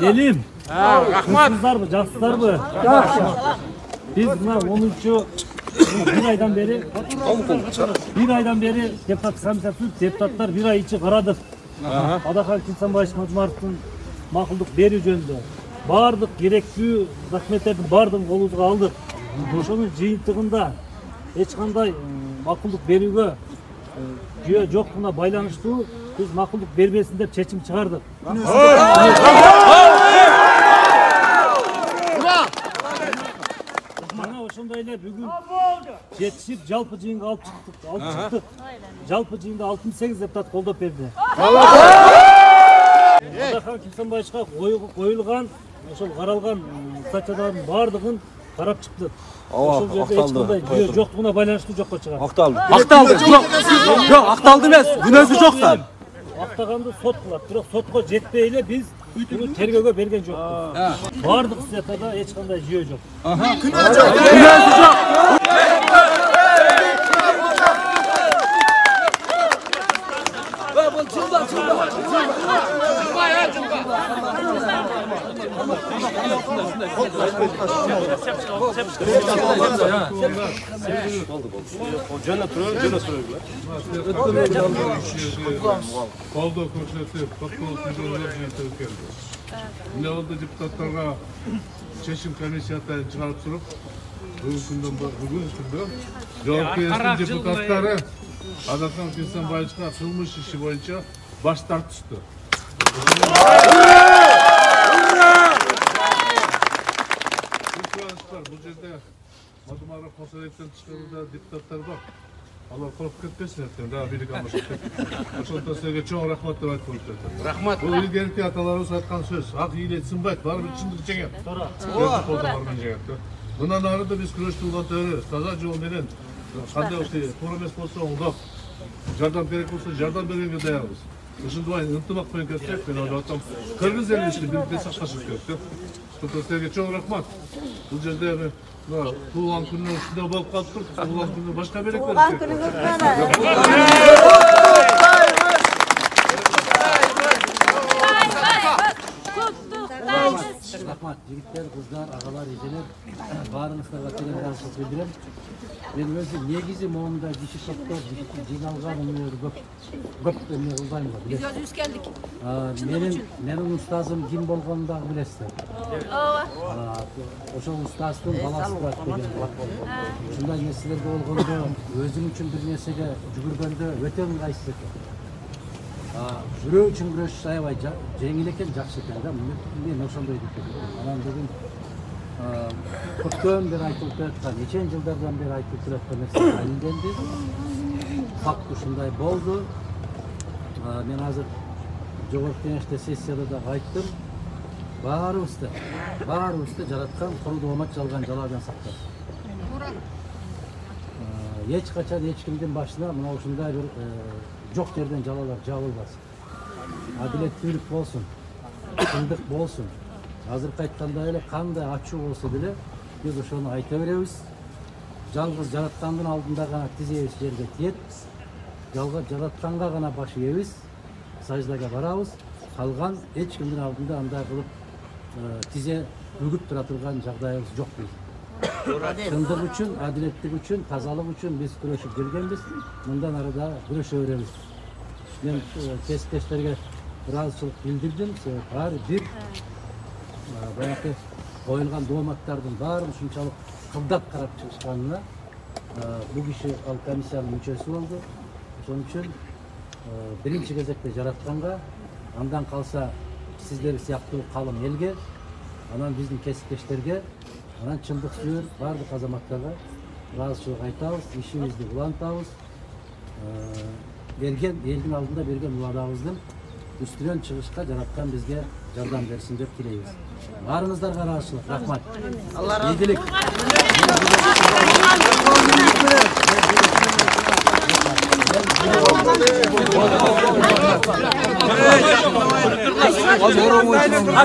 Elim. Rahmat. Kızlarmı, cansızlarmı? Biz buna 10. bir aydan beri deputat komisyası deputatlar bir ay içi karadık. Adakan Kimsanbaş Majmarov'un makılduk beri жөнүндө бардык керектүү документтердин баардыгын колубузга алдык. Ошонун жыйынтыгында эч кандай макулдук берүүгө жөө жоктугуна байланыштуу биз макулдук бербесин деп чечим чыгардык. Мана ошондой эле бүгүн жетишип жалпы жыйынга алып чыктык. Жалпы жыйында 68 депутат колдоп берди. Adakan Kimsanbaşқа коюлган, ошол каралган статьялардын баардыгын карап чыктык. Ошол жерде эч кандай жөө жоктугуна байланыштуу жокко чыгат. Акталды. Жок, акталды эмес, күнөөсү жок да. Актаганды сот кылат, бирок сотко жетпей эле биз буну тергөөгө берген жокпуз. Баардык статьяда эч кандай жөө жок. Күнөөсү жок. Kolda koşulatı, patron tüzüğüne yönetip geldi. Ne oldu deputatlara çeşim komisyonları çıkarıp sorup bugün cevap deputatları Adakan Kimsanbaşqa kılmış işi boyunca baş tartıştı. Bu жерде Мадумаров Косаревтен тышкарыда депутаттар бар. Алар коркуп кетпесин эртең, дагы бийлик алмашып кетти. Ошондо силерге чоң рахмат деп айтып коюп. Рахмат. Бул илгерки аталарыбыз айткан сөз. Ак ийlet сынбайт, баары бир чындык жеңет. Мындан ары да биз күрөштү улантабыз. Таза жол менен кандай туура эмес болсо оңдоп, жардам керек болсо жардам бергенге даярбыз. Ушундай ынтымак менен кетсек, мен ойлоп атам, кыргыз эли ишин бирдей сакташыбыз керек. Ошондо силерге чоң рахмат. Бул жерде туылған күннің үстінде болып қалып тұр, туылған күнні башқа берек беріп Рахмат, жігіттер, қыздар, ағалар, ежелер, барыңыздарға терең разышылық білдірем. Мен өзі негізі моңында киши топтор, жиналған өнері көп эмне кылбайм го, билесиз. Biz özümüz geldik. Менин устазым ким болгонун дагы билесиздер. Ошол устаздын баласы бар деген бар. Ушундай нерселерге болгондо, өзүң үчүн бир нерсеге жүгүргөндө өтө ыңгайсыз экен. Бирөө үчүн күрөшүш аябай жеңил экен, жакшы экен да. Мен ошондой деп ойлойм. Анан бүгүн көптөн бери айтылып жаткан, нечен жылдардан бери айтылып жаткан нерсе далилденди. Факт ушундай болду. Мен азыр жогорку кеңеште сессияда да айттым. Баарыбызды жараткан курулду оомат жалган жалаадан сактасын. Эч качан эч кимдин башына мына ушундай бир жок жерден жалалар жабылбасын. Адилеттүүлүк болсун, чындык болсун. Азыркы айткандай эле кандай ачуу болсо деле биз ошону айта беребиз. Жалгыз жараткандын алдында гана тизебиз жерге тиет. Жалгыз жаратканга гана баш ийебиз. Саждага барабыз. Калган эч кимдин алдында андай кылып тизе бүгүп тура турган жагдайыбыз жок биз. Чындык үчүн, адилеттик үчүн, тазалык үчүн биз күрөшүп келгенбиз. Мындан ары да күрөшө беребиз. Мен кесиптештерге ыраазычылык билдирдим. Ар бир баягы коюлган дооматтардын баарын ушунчалык кылдап карап чыгышканына бул киши ал комиссиянын мүчөсү болду. Ошон үчүн биринчи кезекте жаратканга, андан калса сиздер сыяктуу калым элге, анан биздин кесиптештерге, анан чындык сүйөр баардык азаматтарга ыраазычылык айтабыз, ишибизди улантабыз. Берген элдин алдында берген убадабыздын үстүнөн чыгышка жараткан бизге жардам берсин деп тилейбиз. Баарыңыздарга ыраазычылык. Рахмат. Ийгилик.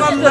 Rahmat.